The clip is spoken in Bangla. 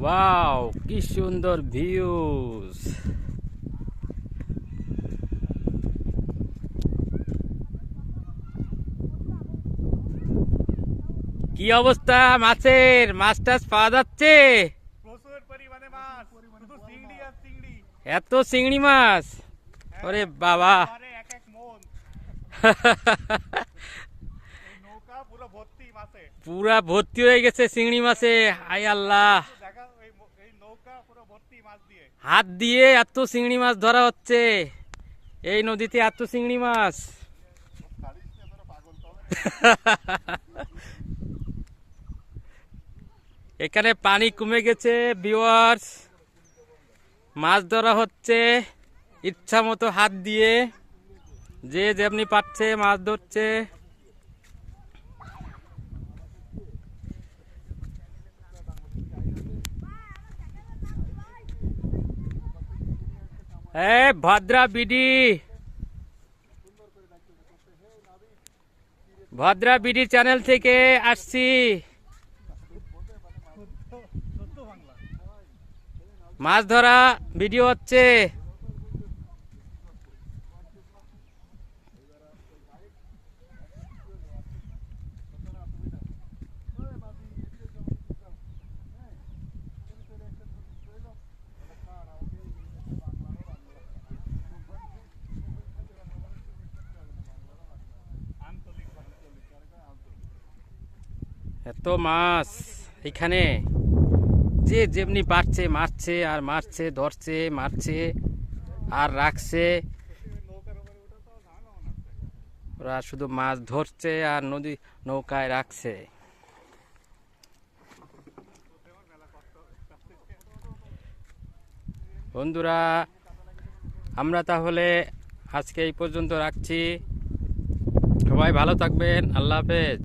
ওয়াও, কি সুন্দর ভিউজ। কি অবস্থা মাছের? মাছ টাছ পাওয়া যাচ্ছে? প্রচুর পরিমাণে মাছ, শুধু চিংড়ি আর চিংড়ি। এত চিংড়ি মাছ? ওরে বাবা! আরে এক এক মন। এই নৌকা পুরো ভর্তি মাছে। পুরা ভর্তি হয়ে গেছে চিংড়ি মাছে। হায় আল্লাহ, দেখা এই নৌকা পুরো ভর্তি মাছ দিয়ে। হাত দিয়ে এত চিংড়ি মাছ ধরা হচ্ছে এই নদীতে, এত চিংড়ি মাছ। এখানে পানি কমে গেছে ভিউয়ার্স, মাছ ধরা হচ্ছে ইচ্ছা মতো হাত দিয়ে, যে যেমনি পাচ্ছে মাছ ধরছে। ভদ্রা বিডি, ভদ্রা বিডি চ্যানেল থেকে আসছি। মাছ ধরা ভিডিও হচ্ছে। এত মাছ এখানে, যে যেমনি পারছে মারছে আর মারছে, ধরছে মারছে আর রাখছে। ওরা শুধু মাছ ধরছে আর নদী নৌকায় রাখছে। বন্ধুরা, আমরা তাহলে আজকে এই পর্যন্ত রাখছি। সবাই ভালো থাকবেন। আল্লাহ হাফেজ।